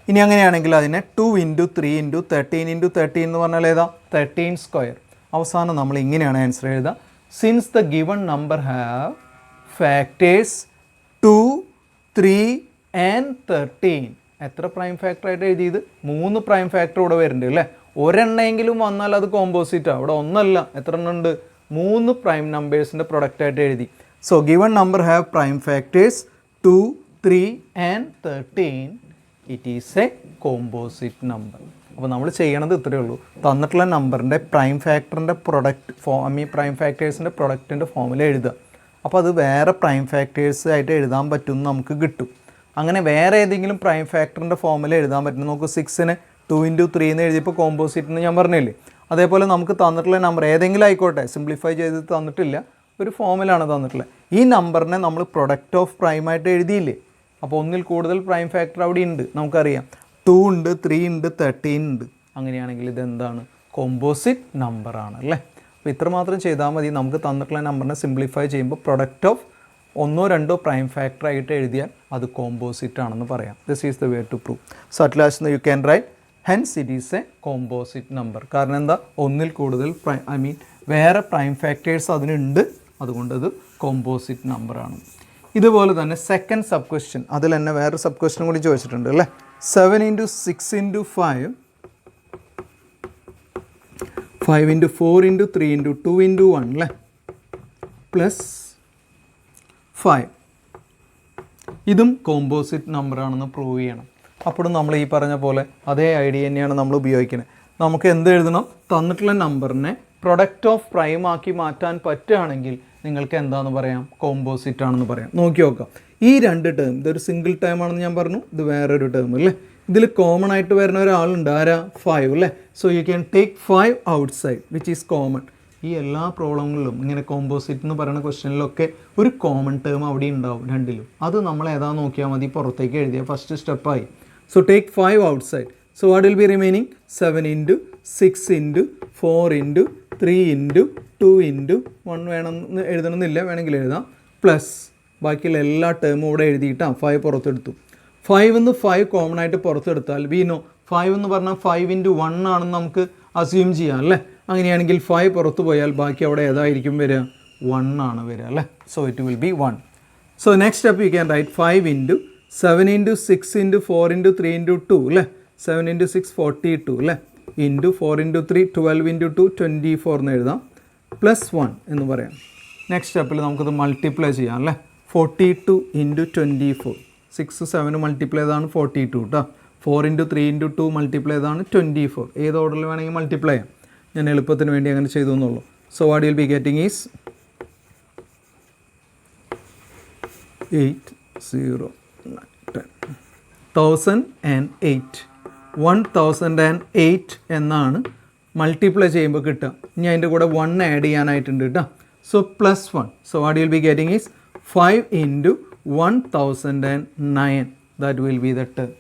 ഇനി അങ്ങനെയാണെങ്കിൽ അതിനെ 2 ഇൻറ്റു 3 ഇൻറ്റു 13 ഇൻറ്റു 13 എന്ന് പറഞ്ഞാൽ ഏതാ? 13 സ്ക്വയർ. അവസാനം നമ്മൾ ഇങ്ങനെയാണ് ആൻസർ എഴുതുക. Since the given number have factors 2, 3 and 13. എത്ര പ്രൈം ഫാക്ടറായിട്ട് എഴുതിയത്? 3 പ്രൈം ഫാക്ടർ ഇവിടെ വരുന്നുണ്ട് അല്ലേ? ഒരെണ്ണമെങ്കിലും വന്നാൽ അത് കോമ്പോസിറ്റാണ്. ഇവിടെ ഒന്നല്ല, എത്ര എണ്ണം ഉണ്ട്? 3 പ്രൈം നമ്പേഴ്സിൻ്റെ പ്രൊഡക്റ്റായിട്ട് എഴുതി. So given number have prime factors 2, 3 and 13. It is a composite number. അപ്പോൾ നമ്മൾ ചെയ്യണത് ഇത്രയേ ഉള്ളൂ. തന്നിട്ടുള്ള നമ്പറിൻ്റെ പ്രൈം ഫാക്ടറിൻ്റെ പ്രൊഡക്റ്റ് പ്രൈം ഫാക്ടേഴ്സിൻ്റെ പ്രൊഡക്റ്റിൻ്റെ ഫോമിൽ എഴുതുക. അപ്പോൾ അത് വേറെ പ്രൈം ഫാക്ടേഴ്സ് ആയിട്ട് എഴുതാൻ പറ്റുമെന്ന് നമുക്ക് കിട്ടും. അങ്ങനെ വേറെ ഏതെങ്കിലും പ്രൈം ഫാക്ടറിൻ്റെ ഫോമിൽ എഴുതാൻ പറ്റും. നമുക്ക് 6നെ 2 ഇൻറ്റു 3 എന്ന് എഴുതിയപ്പോൾ കോമ്പോസിറ്റ് എന്ന് ഞാൻ പറഞ്ഞില്ലേ. അതേപോലെ നമുക്ക് തന്നിട്ടുള്ള നമ്പർ ഏതെങ്കിലും ആയിക്കോട്ടെ, സിംപ്ലിഫൈ ചെയ്ത് തന്നിട്ടില്ല, ഒരു ഫോമിലാണ് തന്നിട്ടുള്ളത്. ഈ നമ്പറിനെ നമ്മൾ പ്രൊഡക്റ്റ് ഓഫ് പ്രൈം ആയിട്ട് എഴുതിയില്ലേ. അപ്പോൾ ഒന്നിൽ കൂടുതൽ പ്രൈം ഫാക്ടർ അവിടെ ഉണ്ട്, നമുക്കറിയാം. 2 ഉണ്ട്, 3 ഉണ്ട്, 13 ഉണ്ട്. അങ്ങനെയാണെങ്കിൽ ഇതെന്താണ്? കോമ്പോസിറ്റ് നമ്പറാണ് അല്ലേ? അപ്പോൾ ഇത്രമാത്രം ചെയ്താൽ മതി. നമുക്ക് തന്നിട്ടുള്ള നമ്പറിനെ സിംപ്ലിഫൈ ചെയ്യുമ്പോൾ product of 1 or 2 prime factor ആയിട്ട് എഴുതിയാൽ അത് കോമ്പോസിറ്റ് ആണെന്ന് പറയാം. This is the way to prove. So at last you can write hence it is a composite number. കാരണം എന്താ? ഒന്നിൽ കൂടുതൽ വേറെ പ്രൈം ഫാക്ടേഴ്സ് അതിനുണ്ട്, അതുകൊണ്ട് അത് കോമ്പോസിറ്റ് നമ്പറാണ്. ഇതുപോലെ തന്നെ സെക്കൻഡ് സബ് ക്വസ്റ്റ്യൻ, അതിൽ തന്നെ വേറെ സബ് ക്വസ്റ്റ്യൻ കൂടി ചോദിച്ചിട്ടുണ്ട് അല്ലേ? 7 into 6 into 5, 5 into 4 into 3 into 2 into 1 അല്ലേ? പ്ലസ് 5. ഇതും കോമ്പോസിറ്റ് നമ്പറാണെന്ന് പ്രൂവ് ചെയ്യണം. അപ്പോഴും നമ്മൾ ഈ പറഞ്ഞ പോലെ അതേ ഐഡിയ തന്നെയാണ് നമ്മൾ ഉപയോഗിക്കുന്നത്. നമുക്ക് എന്ത് എഴുതണം? തന്നിട്ടുള്ള നമ്പറിനെ പ്രൊഡക്റ്റ് ഓഫ് പ്രൈം ആക്കി മാറ്റാൻ പറ്റുകയാണെങ്കിൽ നിങ്ങൾക്ക് എന്താണെന്ന് പറയാം? കോമ്പോസിറ്റ് ആണെന്ന് പറയാം. നോക്കി നോക്കാം. ഈ 2 ടേം, ഇതൊരു സിംഗിൾ ടേം ആണെന്ന് ഞാൻ പറഞ്ഞു, ഇത് വേറൊരു ടേം അല്ലേ? ഇതിൽ കോമൺ ആയിട്ട് വരുന്ന ഒരാളുണ്ട്, ആരാ? 5 അല്ലേ? So you can take 5 outside which is common. ഈ എല്ലാ പ്രോബ്ലങ്ങളിലും ഇങ്ങനെ കോമ്പോസിറ്റ് എന്ന് പറയുന്ന ക്വസ്റ്റ്യനിലൊക്കെ ഒരു കോമൺ ടേം അവിടെ ഉണ്ടാവും രണ്ടിലും. അത് നമ്മൾ ഏതാ നോക്കിയാൽ മതി, പുറത്തേക്ക് എഴുതിയ ഫസ്റ്റ് സ്റ്റെപ്പായി. So take 5 outside. So what will be remaining? 7 into 6 into 4 into 3 into 2 into 1 വേണമെന്ന് എഴുതണമെന്നില്ല, വേണമെങ്കിൽ എഴുതാം. പ്ലസ് ബാക്കിയുള്ള എല്ലാ ടേമും ഇവിടെ എഴുതിയിട്ടാണ് 5 പുറത്തെടുത്തു. 5 എന്ന് 5 കോമൺ ആയിട്ട് പുറത്തെടുത്താൽ വി നോ 5 എന്ന് പറഞ്ഞാൽ 5 × 1 ആണെന്ന് നമുക്ക് അസ്യൂം ചെയ്യാം അല്ലേ. അങ്ങനെയാണെങ്കിൽ 5 പുറത്ത് പോയാൽ ബാക്കി അവിടെ ഏതായിരിക്കും വരിക? 1 ആണ് വരിക അല്ലേ. So it will be 1. So next step U can right 5 × 7 × 6 × 4 × 3 × 2 അല്ലേ. 7 × 6 42 അല്ലേ. ഇൻറ്റു 4 × 3 12 × 2 24 എന്ന് എഴുതാം. +1 എന്ന് പറയാം. നെക്സ്റ്റ് സ്റ്റെപ്പിൽ നമുക്കത് മൾട്ടിപ്ലൈ ചെയ്യാം അല്ലേ. 42 × 24 6 7 മൾട്ടിപ്ലൈ ചെയ്താണ് 42 കേട്ടോ. 4 × 3 × 2 മൾട്ടിപ്ലൈ ചെയ്താണ് 24. ഏത് ഓർഡറിൽ വേണമെങ്കിൽ മൾട്ടിപ്ലൈ ചെയ്യാം. ഞാൻ എളുപ്പത്തിന് വേണ്ടി അങ്ങനെ ചെയ്തു എന്നുള്ളൂ. So what you will be getting is 8 0 10 1008 1008 എന്നാണ് മൾട്ടിപ്ലൈ ചെയ്യുമ്പോൾ കിട്ടുക. ഇനി അതിൻ്റെ കൂടെ 1 ആഡ് ചെയ്യാനായിട്ടുണ്ട് കേട്ടോ. So +1. So what you will be getting is 5 × 1009. That will be the term.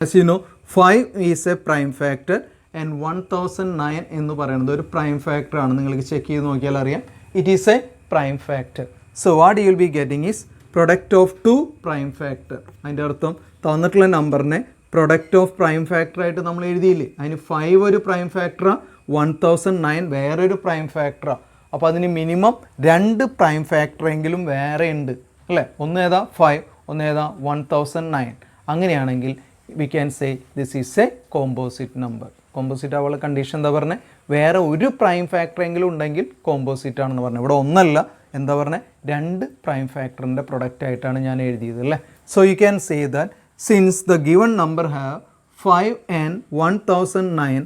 As you know, 5 is a prime factor and 1009 എന്ന് പറയുന്നത് ഒരു പ്രൈം ഫാക്ടർ ആണ്. നിങ്ങൾക്ക് ചെക്ക് ചെയ്ത് നോക്കിയാൽ അറിയാം. It is A prime factor. So what you will be getting is product of 2 prime factor. അതിൻ്റെ അർത്ഥം തന്നിട്ടുള്ള നമ്പറിനെ പ്രൊഡക്റ്റ് ഓഫ് പ്രൈം ഫാക്ടർ ആയിട്ട് നമ്മൾ എഴുതിയില്ലേ. അതിന് 5 ഒരു പ്രൈം ഫാക്ടറാണ്, 1009 വേറൊരു പ്രൈം ഫാക്ടറാണ്. അപ്പോൾ അതിന് മിനിമം 2 പ്രൈം ഫാക്ടറെങ്കിലും വേറെ ഉണ്ട് അല്ലേ. ഒന്ന് ഏതാ 5, ഒന്ന് ഏതാ 1009. അങ്ങനെയാണെങ്കിൽ we can say this is a composite number. Composite ആവുള്ള കണ്ടീഷൻ എന്താ പറഞ്ഞത്? വേറെ ഒരു പ്രൈം ഫാക്ടറെങ്കിലും ഉണ്ടെങ്കിൽ കോമ്പോസിറ്റ് ആണെന്ന് പറഞ്ഞു. ഇവിടെ ഒന്നല്ല, എന്താ പറഞ്ഞത്? 2 പ്രൈം ഫാക്ടറിൻ്റെ പ്രൊഡക്റ്റ് ആയിട്ടാണ് ഞാൻ എഴുതിയത് അല്ലേ. So you can say that since the given number have 5 and 1009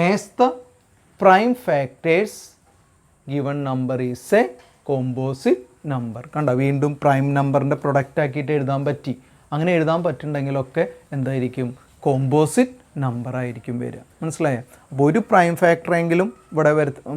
as the prime factors, given number is a composite number. കണ്ട, വീണ്ടും പ്രൈം നമ്പറിൻ്റെ പ്രൊഡക്റ്റ് ആക്കിയിട്ട് എഴുതാൻ പറ്റി. അങ്ങനെ എഴുതാൻ പറ്റുന്നുണ്ടെങ്കിലൊക്കെ എന്തായിരിക്കും? കോമ്പോസിറ്റ് നമ്പർ ആയിരിക്കും വരിക. മനസ്സിലായോ? അപ്പോൾ ഒരു പ്രൈം ഫാക്ടറെങ്കിലും ഇവിടെ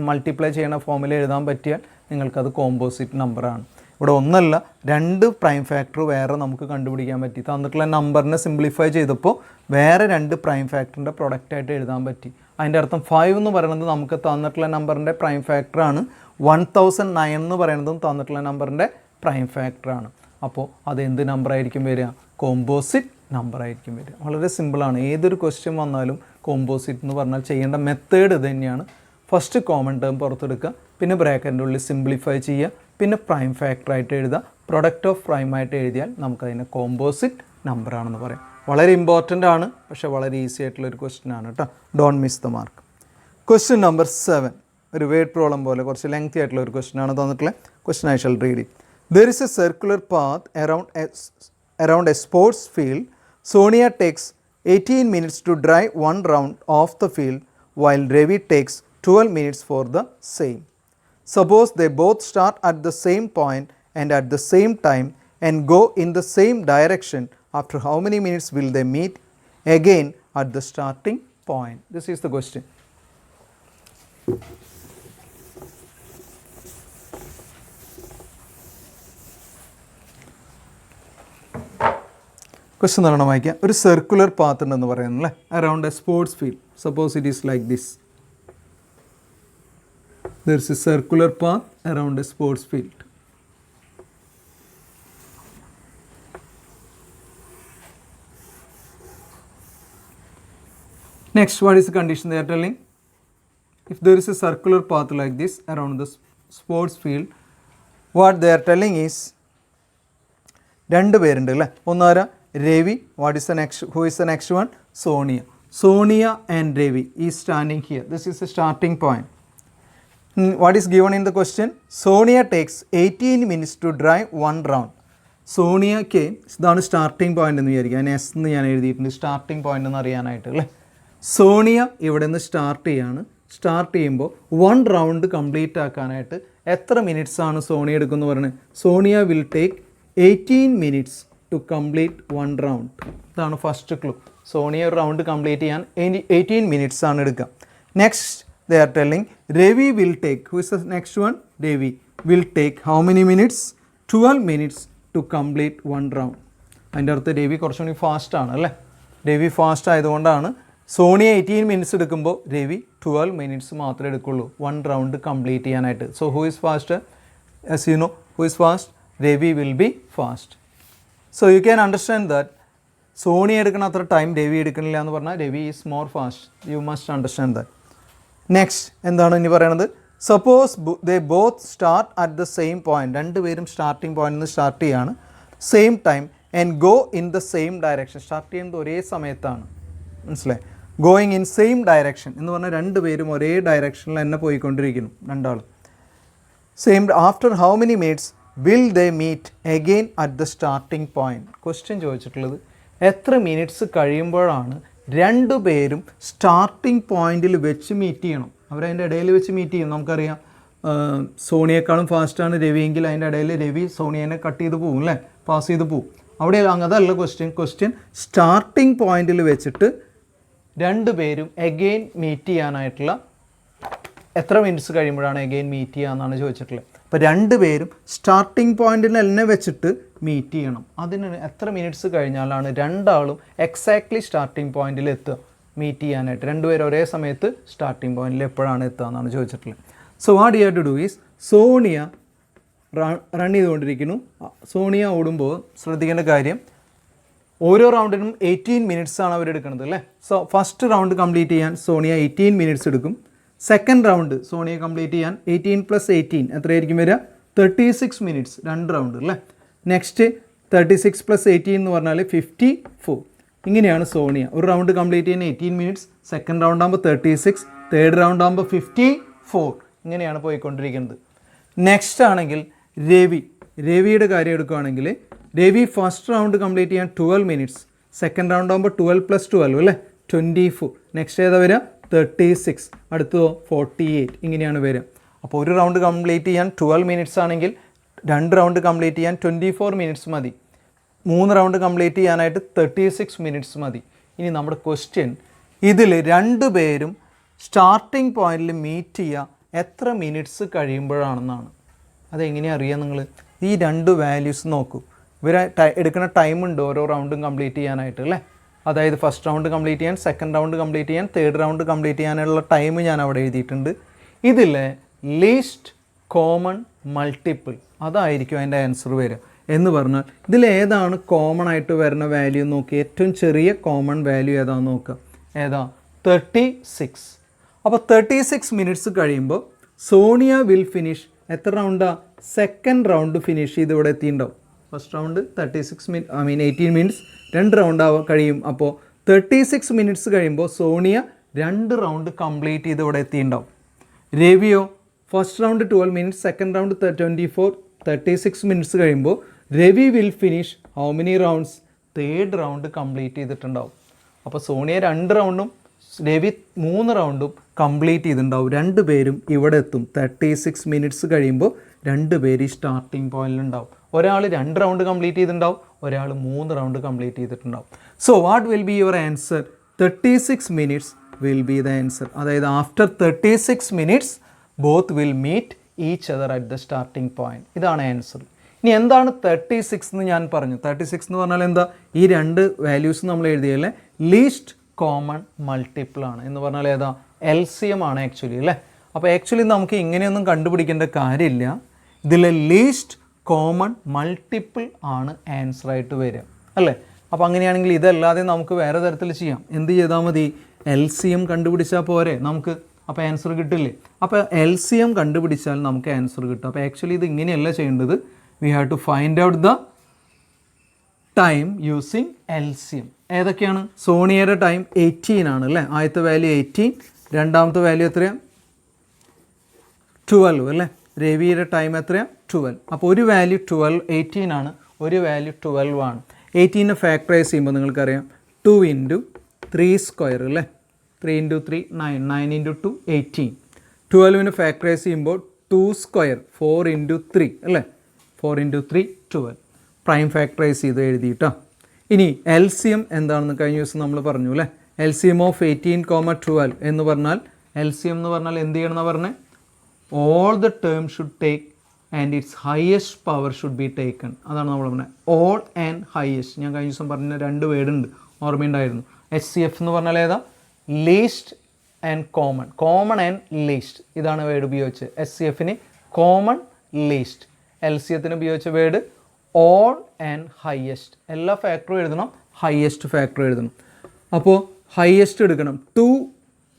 മൾട്ടിപ്ലൈ ചെയ്യണ ഫോമിൽ എഴുതാൻ പറ്റിയാൽ നിങ്ങൾക്കത് കോമ്പോസിറ്റ് നമ്പറാണ്. ഇവിടെ ഒന്നല്ല, 2 പ്രൈം ഫാക്ടർ വേറെ നമുക്ക് കണ്ടുപിടിക്കാൻ പറ്റി. തന്നിട്ടുള്ള നമ്പറിനെ സിംപ്ലിഫൈ ചെയ്തപ്പോൾ വേറെ 2 പ്രൈം ഫാക്ടറിൻ്റെ പ്രൊഡക്റ്റായിട്ട് എഴുതാൻ പറ്റി. അതിൻ്റെ അർത്ഥം 5 എന്ന് പറയുന്നത് നമുക്ക് തന്നിട്ടുള്ള നമ്പറിൻ്റെ പ്രൈം ഫാക്ടറാണ്. 1009 എന്ന് പറയുന്നതും തന്നിട്ടുള്ള നമ്പറിൻ്റെ പ്രൈം ഫാക്ടറാണ്. അപ്പോൾ അത് എന്ത് നമ്പറായിരിക്കും വരിക? കോമ്പോസിറ്റ് നമ്പറായിരിക്കും വരിക. വളരെ സിമ്പിളാണ്. ഏതൊരു ക്വസ്റ്റ്യൻ വന്നാലും കോമ്പോസിറ്റ് എന്ന് പറഞ്ഞാൽ ചെയ്യേണ്ട മെത്തേഡ് ഇത് തന്നെയാണ്. ഫസ്റ്റ് കോമൺ ടേം പുറത്തെടുക്കുക, പിന്നെ ബ്രാക്കറ്റിൻ്റെ ഉള്ളിൽ സിംപ്ലിഫൈ ചെയ്യുക, പിന്നെ പ്രൈം ഫാക്ടറായിട്ട് എഴുതുക. പ്രൊഡക്റ്റ് ഓഫ് പ്രൈം ആയിട്ട് എഴുതിയാൽ നമുക്കതിനെ കോമ്പോസിറ്റ് നമ്പറാണെന്ന് പറയാം. വളരെ ഇമ്പോർട്ടൻ്റ് ആണ്, പക്ഷേ വളരെ ഈസി ആയിട്ടുള്ളൊരു ക്വസ്റ്റ്യൻ ആണ് കേട്ടോ. Don't miss the mark. Question number 7 ഒരു വേർഡ് പ്രോബ്ലം പോലെ കുറച്ച് ലെങ്തി ആയിട്ടുള്ള ഒരു ക്വസ്റ്റ്യൻ ആണ് തന്നിട്ടുള്ളത്. Question I shall read it. There is a circular path around a sports field. Sonia takes 18 minutes to drive one round of the field, while Ravi takes 12 minutes for the same. Suppose they both start at the same point and at the same time and go in the same direction. After how many minutes will they meet again at the starting point? This is the question. Question നല്ലോണം വായിക്കാം. ഒരു സർക്കുലർ പാത്ത് ഉണ്ടെന്ന് പറയുന്നത് അല്ലേ, around A sports field. Suppose it is like this. There is A circular path around A sports field. Next, what is the condition they are telling? If there is a circular path like this around the sports field, what they are telling is, 2 പേരുണ്ട് അല്ലേ. ഒന്നാര Ravi. What is the next? Who is the next one? Sonia. Sonia and Ravi is standing here. This is a starting point. What is given in the question? Sonia takes 18 minutes to drive 1 round. സോണിയക്ക് ഇതാണ് സ്റ്റാർട്ടിംഗ് പോയിന്റ് എന്ന് വിചാരിക്കുക. ഞാൻ എസ് എന്ന് ഞാൻ എഴുതിയിട്ടുണ്ട്, സ്റ്റാർട്ടിംഗ് പോയിന്റ് എന്ന് അറിയാനായിട്ട് അല്ലേ. സോണിയ ഇവിടെ നിന്ന് സ്റ്റാർട്ട് ചെയ്യാണ്. സ്റ്റാർട്ട് ചെയ്യുമ്പോൾ 1 round കംപ്ലീറ്റ് ആക്കാനായിട്ട് എത്ര മിനിറ്റ്സ് ആണ് സോണിയ എടുക്കുന്നത് പറയുന്നത്? Sonia will take 18 minutes to complete 1 round. ഇതാണ് ഫസ്റ്റ് ക്ലൂ. സോണിയ ഒരു റൗണ്ട് കംപ്ലീറ്റ് ചെയ്യാൻ 18 minutes ആണ് എടുക്കുക. Next they are telling Ravi will take, who is the next one? Ravi will take how many minutes? 12 minutes to complete 1 round. അതിൻ്റെ അർത്ഥം രവി കുറച്ചുകൂടി ഫാസ്റ്റ് ആണ് അല്ലേ. രവി ഫാസ്റ്റ് ആയതുകൊണ്ടാണ് സോണിയ 18 minutes എടുക്കുമ്പോൾ രവി 12 minutes മാത്രമേ എടുക്കുള്ളൂ 1 round കംപ്ലീറ്റ് ചെയ്യാനായിട്ട്. So who is fast? As you know who is fast? Ravi will be fast. So you can understand that Sony എടുക്കുന്ന അത്ര ടൈം രവി എടുക്കണില്ല എന്ന് പറഞ്ഞാൽ Ravi is more fast. You must understand that. Next എന്താണ് ഇനി പറയണത്? Suppose they both start at the same point. രണ്ടുപേരും സ്റ്റാർട്ടിംഗ് പോയിന്റിൽ നിന്ന് സ്റ്റാർട്ട് ചെയ്യാണ് same time and go in the same direction. Start ചെയ്യുന്നത് ഒരേ സമയത്താണ്, മനസ്സിലായി? ഗോയിങ് ഇൻ സെയിം ഡയറക്ഷൻ എന്ന് പറഞ്ഞാൽ രണ്ടുപേരും ഒരേ ഡയറക്ഷനിൽ തന്നെ പോയിക്കൊണ്ടിരിക്കുന്നു രണ്ടാൾ. Same after how many minutes will they meet again at the starting point. Question ചോദിച്ചിട്ടുള്ളത് എത്ര മിനിറ്റ്സ് കഴിയുമ്പോഴാണ് രണ്ടുപേരും സ്റ്റാർട്ടിംഗ് പോയിന്റിൽ വെച്ച് മീറ്റ് ചെയ്യണം. അവരതിൻ്റെ ഇടയിൽ വെച്ച് മീറ്റ് ചെയ്യും. നമുക്കറിയാം സോണിയേക്കാളും ഫാസ്റ്റാണ് രവിയെങ്കിൽ അതിൻ്റെ ഇടയിൽ രവി സോണിയനെ കട്ട് ചെയ്ത് പോകും, അല്ലേ, പാസ് ചെയ്ത് പോകും. അവിടെ അതല്ല ക്വസ്റ്റ്യൻ സ്റ്റാർട്ടിംഗ് പോയിന്റിൽ വെച്ചിട്ട് രണ്ടുപേരും എഗെയിൻ മീറ്റ് ചെയ്യാനായിട്ടുള്ള എത്ര മിനിറ്റ്സ് കഴിയുമ്പോഴാണ് എഗെയിൻ മീറ്റ് ചെയ്യുക എന്നാണ് ചോദിച്ചിട്ടുള്ളത്. അപ്പോൾ രണ്ടുപേരും സ്റ്റാർട്ടിംഗ് പോയിന്റിൽ തന്നെ വെച്ചിട്ട് മീറ്റ് ചെയ്യണം. അതിന് എത്ര മിനിറ്റ്സ് കഴിഞ്ഞാലാണ് രണ്ടാളും എക്സാക്ട്ലി സ്റ്റാർട്ടിംഗ് പോയിന്റിൽ എത്തുക മീറ്റ് ചെയ്യാനായിട്ട്? രണ്ടുപേരും ഒരേ സമയത്ത് സ്റ്റാർട്ടിംഗ് പോയിന്റിൽ എപ്പോഴാണ് എത്തുക എന്നാണ് ചോദിച്ചിട്ടുള്ളത്. So what you have to do is, Sonia run ചെയ്തുകൊണ്ടിരിക്കുന്നു. സോണിയ ഓടുമ്പോൾ ശ്രദ്ധിക്കേണ്ട കാര്യം, ഓരോ റൗണ്ടിനും 18 മിനിറ്റ്സ് ആണ് അവരെടുക്കുന്നത്, അല്ലേ? സോ ഫസ്റ്റ് റൗണ്ട് കംപ്ലീറ്റ് ചെയ്യാൻ സോണിയ 18 മിനിറ്റ്സ് എടുക്കും. സെക്കൻഡ് റൗണ്ട് സോണിയ കംപ്ലീറ്റ് ചെയ്യാൻ 18 + 18 എത്രയായിരിക്കും വരിക? 36 മിനിറ്റ്സ്, രണ്ട് റൗണ്ട്, അല്ലേ? നെക്സ്റ്റ് 36 + 18 എന്ന് പറഞ്ഞാൽ 54. ഇങ്ങനെയാണ് സോണിയ ഒരു റൗണ്ട് കംപ്ലീറ്റ് ചെയ്യാൻ 18 മിനിറ്റ്സ്, സെക്കൻഡ് റൗണ്ട് ആകുമ്പോൾ 36, തേർഡ് റൗണ്ട് ആകുമ്പോൾ 54. ഇങ്ങനെയാണ് പോയിക്കൊണ്ടിരിക്കുന്നത്. നെക്സ്റ്റ് ആണെങ്കിൽ രവിയുടെ കാര്യം എടുക്കുകയാണെങ്കിൽ രവി ഫസ്റ്റ് റൗണ്ട് കംപ്ലീറ്റ് ചെയ്യാൻ 12 മിനിറ്റ്സ്, സെക്കൻഡ് റൗണ്ട് ആകുമ്പോൾ 12 + 12 അല്ലേ, 24. നെക്സ്റ്റ് ഏതാ വരിക? 36, അടുത്തതോ 48. ഇങ്ങനെയാണ് വരിക. അപ്പോൾ ഒരു റൗണ്ട് കംപ്ലീറ്റ് ചെയ്യാൻ 12 മിനിറ്റ്സ് ആണെങ്കിൽ രണ്ട് റൗണ്ട് കംപ്ലീറ്റ് ചെയ്യാൻ 24 മിനിറ്റ്സ് മതി. മൂന്ന് റൗണ്ട് കംപ്ലീറ്റ് ചെയ്യാനായിട്ട് 36 മിനിറ്റ്സ് മതി. ഇനി നമ്മുടെ ക്വസ്റ്റ്യൻ, ഇതിൽ രണ്ടുപേരും സ്റ്റാർട്ടിംഗ് പോയിന്റിൽ മീറ്റ് ചെയ്യുക എത്ര മിനിറ്റ്സ് കഴിയുമ്പോഴാണെന്നാണ്. അതെങ്ങനെയാണ് അറിയാം നിങ്ങൾ? ഈ രണ്ട് വാല്യൂസ് നോക്കൂ. ഇവർ എടുക്കുന്ന ടൈമുണ്ട് ഓരോ റൗണ്ടും കംപ്ലീറ്റ് ചെയ്യാനായിട്ട്, അല്ലേ? അതായത് ഫസ്റ്റ് റൗണ്ട് കംപ്ലീറ്റ് ചെയ്യാൻ, സെക്കൻഡ് റൗണ്ട് കംപ്ലീറ്റ് ചെയ്യാൻ, തേർഡ് റൗണ്ട് കംപ്ലീറ്റ് ചെയ്യാനുള്ള ടൈം ഞാൻ അവിടെ എഴുതിയിട്ടുണ്ട്. ഇതിൽ ലീസ്റ്റ് കോമൺ മൾട്ടിപ്പിൾ അതായിരിക്കും അതിൻ്റെ ആൻസർ വരിക. എന്ന് പറഞ്ഞാൽ ഇതിലേതാണ് കോമൺ ആയിട്ട് വരുന്ന വാല്യൂ നോക്കി, ഏറ്റവും ചെറിയ കോമൺ വാല്യൂ ഏതാണെന്ന് നോക്കുക. ഏതാ? 36. അപ്പോൾ 36 മിനിറ്റ്സ് കഴിയുമ്പോൾ സോണിയ വിൽ ഫിനിഷ് എത്ര റൗണ്ടാണ്? സെക്കൻഡ് റൗണ്ട് ഫിനിഷ് ചെയ്ത് ഇവിടെ എത്തിയിട്ടുണ്ടാവും. ഫസ്റ്റ് റൗണ്ട് 18 മിനിറ്റ്സ്, രണ്ട് റൗണ്ട് കഴിയും. അപ്പോൾ 36 മിനിറ്റ്സ് കഴിയുമ്പോൾ സോണിയ രണ്ട് റൗണ്ട് കംപ്ലീറ്റ് ചെയ്ത് ഇവിടെ എത്തിയിട്ടുണ്ടാവും. രവിയോ first round 12 minutes, second round 24, 36 minutes കഴിയുമ്പോൾ Ravi will finish how many rounds? Third round complete ചെയ്തിട്ടുണ്ടാവും. അപ്പോൾ സോണിയ രണ്ട് റൗണ്ടും രവി 3 റൗണ്ടും കംപ്ലീറ്റ് ചെയ്തിട്ടുണ്ടാവും. രണ്ടുപേരും ഇവിടെ എത്തും. 36 മിനിറ്റ്സ് കഴിയുമ്പോൾ രണ്ടുപേര് ഈ സ്റ്റാർട്ടിംഗ് പോയിന്റിലുണ്ടാവും. ഒരാൾ 2 റൗണ്ട് കംപ്ലീറ്റ് ചെയ്തിട്ടുണ്ടാവും, ഒരാൾ 3 റൗണ്ട് കംപ്ലീറ്റ് ചെയ്തിട്ടുണ്ടാവും. So what will be your answer? 36 minutes will be the answer. അതായത് after 36 minutes both will meet each other at the starting point. ഇതാണ് ആൻസർ. ഇനി എന്താണ് 36 എന്ന് ഞാൻ പറഞ്ഞു. 36 എന്ന് പറഞ്ഞാൽ എന്താ? ഈ രണ്ട് വാല്യൂസ് നമ്മൾ എഴുതിയല്ലേ, ലീസ്റ്റ് കോമൺ മൾട്ടിപ്പിൾ ആണ്. എന്ന് പറഞ്ഞാൽ ഏതാ? LCM ആണ് ആക്ച്വലി, അല്ലേ? അപ്പോൾ ആക്ച്വലി നമുക്ക് ഇങ്ങനെയൊന്നും കണ്ടുപിടിക്കേണ്ട കാര്യമില്ല. ഇതിലെ ലീസ്റ്റ് കോമൺ മൾട്ടിപ്പിൾ ആണ് ആൻസർ ആയിട്ട് വരിക, അല്ലേ? അപ്പോൾ അങ്ങനെയാണെങ്കിൽ ഇതല്ലാതെ നമുക്ക് വേറെ തരത്തിൽ ചെയ്യാം. എന്ത് ചെയ്താൽ മതി? LCM കണ്ടുപിടിച്ചാൽ പോരെ നമുക്ക്? അപ്പോൾ ആൻസർ കിട്ടില്ലേ? അപ്പോൾ LCM കണ്ടുപിടിച്ചാൽ നമുക്ക് ആൻസർ കിട്ടും. അപ്പോൾ ആക്ച്വലി ഇത് ഇങ്ങനെയല്ല ചെയ്യേണ്ടത്. We have to find out the time using LCM. ഏതൊക്കെയാണ്? സോണിയയുടെ ടൈം 18 ആണ്, അല്ലേ? ആദ്യത്തെ വാല്യൂ 18, രണ്ടാമത്തെ വാല്യൂ എത്രയാണ്? 12, അല്ലേ? രവിയുടെ ടൈം എത്രയാണ്? 12. അപ്പോൾ ഒരു വാല്യൂ 18 ആണ്, ഒരു വാല്യൂ 12 ആണ്. 18 ഫാക്ടറൈസ് ചെയ്യുമ്പോൾ നിങ്ങൾക്കറിയാം 2 × 3², അല്ലേ? 3 × 3 9, 9 × 2 18. 12 ഫാക്ടറൈസ് ചെയ്യുമ്പോൾ 2², 4 × 3, അല്ലേ? 4 × 3 12. പ്രൈം ഫാക്ടറൈസ് ചെയ്ത് എഴുതിയിട്ടോ. ഇനി LCM എന്താണെന്ന് കഴിഞ്ഞ ദിവസം നമ്മൾ പറഞ്ഞു, അല്ലേ? LCM ഓഫ് 18, 12 എന്ന് പറഞ്ഞാൽ LCM എന്ന് പറഞ്ഞാൽ എന്ത് ചെയ്യണമെന്നാണ് പറഞ്ഞത്? All the term should take and it's highest power should be taken. അതാണ് നമ്മൾ പറഞ്ഞത്. All and highest. ഞാൻ കഴിഞ്ഞ ദിവസം പറഞ്ഞ 2 വേർഡുണ്ട്, ഓർമ്മയുണ്ടായിരുന്നു. HCF എന്ന് പറഞ്ഞാൽ ഏതാ? Least and common. Common and least, ഇതാണ് വേർഡ് ഉപയോഗിച്ചത്. HCFന് കോമൺ, ലീസ്റ്റ്. എൽ സി എത്തിന് ഉപയോഗിച്ച വേർഡ് ഓൾ ആൻഡ് ഹയസ്റ്റ്. എല്ലാ ഫാക്ടറും എഴുതണം, ഹയസ്റ്റ് ഫാക്ടർ എഴുതണം. അപ്പോൾ ഹയസ്റ്റ് എടുക്കണം. 2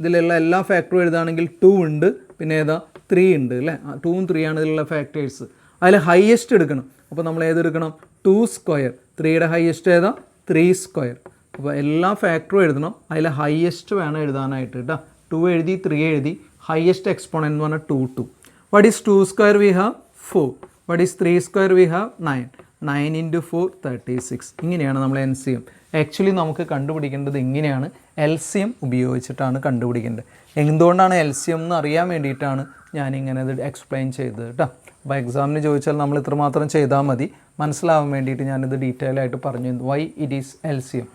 ഇതിലുള്ള എല്ലാ ഫാക്ടറും എഴുതുകയാണെങ്കിൽ 2 ഉണ്ട്, പിന്നെ ഏതാ 3 ഉണ്ട് അല്ലേ. 2ഉം 3ആണ് ഇതിലുള്ള ഫാക്ടേഴ്സ്. അതിൽ ഹയസ്റ്റ് എടുക്കണം. അപ്പോൾ നമ്മൾ ഏതെടുക്കണം? 2 സ്ക്വയർ. 3യുടെ ഹയസ്റ്റ് ഏതാ? 3 സ്ക്വയർ. അപ്പോൾ എല്ലാ ഫാക്ടറും എഴുതണം, അതിൽ ഹയസ്റ്റ് വേണം എഴുതാനായിട്ട് കേട്ടോ. 2 എഴുതി, 3 എഴുതി, ഹയസ്റ്റ് എക്സ്പോണൻറ്റ് എന്ന് പറഞ്ഞാൽ 2. What is 2 square? We have 4. What is 3 square? We have 9. 9 × 4 36. ഇങ്ങനെയാണ് നമ്മൾ LCM. ആക്ച്വലി നമുക്ക് കണ്ടുപിടിക്കേണ്ടത് ഇങ്ങനെയാണ്, LCM ഉപയോഗിച്ചിട്ടാണ് കണ്ടുപിടിക്കേണ്ടത്. എന്തുകൊണ്ടാണ് LCM എന്ന് അറിയാൻ വേണ്ടിയിട്ടാണ് ഞാനിങ്ങനെ ഇത് എക്സ്പ്ലെയിൻ ചെയ്തത് കേട്ടോ. അപ്പോൾ എക്സാമിന് ചോദിച്ചാൽ നമ്മൾ ഇത്രമാത്രം ചെയ്താൽ മതി. മനസ്സിലാവാൻ വേണ്ടിയിട്ട് ഞാനിത് ഡീറ്റെയിൽ ആയിട്ട് പറഞ്ഞു. വൈ ഇറ്റ് ഈസ് LCM,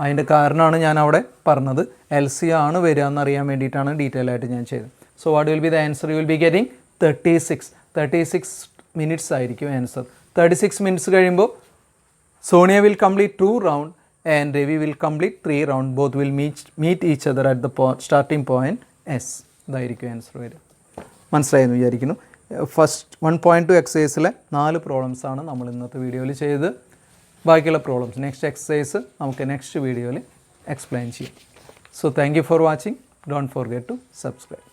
അതിൻ്റെ കാരണമാണ് ഞാൻ അവിടെ പറഞ്ഞത്. LCM ആണ് വരിക എന്നറിയാൻ വേണ്ടിയിട്ടാണ് ഡീറ്റെയിൽ ആയിട്ട് ഞാൻ ചെയ്തത്. So what will be the answer? You will be getting 36 minutes ആയിരിക്കും ആൻസർ. 36 മിനിറ്റ്സ് കഴിയുമ്പോൾ Sonia will complete 2 round and Ravi will complete 3 round. Both will meet each other at the starting point S. ഇതായിരിക്കും ആൻസർ വരിക. മനസ്സിലായെന്ന് വിചാരിക്കുന്നു. ഫസ്റ്റ് 1.2 എക്സസൈസിലെ 4 പ്രോബ്ലംസാണ് നമ്മൾ ഇന്നത്തെ വീഡിയോയിൽ ചെയ്തത്. ബാക്കിയുള്ള പ്രോബ്ലംസ് നെക്സ്റ്റ് എക്സസൈസ് നമുക്ക് നെക്സ്റ്റ് വീഡിയോയിൽ എക്സ്പ്ലെയിൻ ചെയ്യാം. So thank you for watching. Don't forget to subscribe.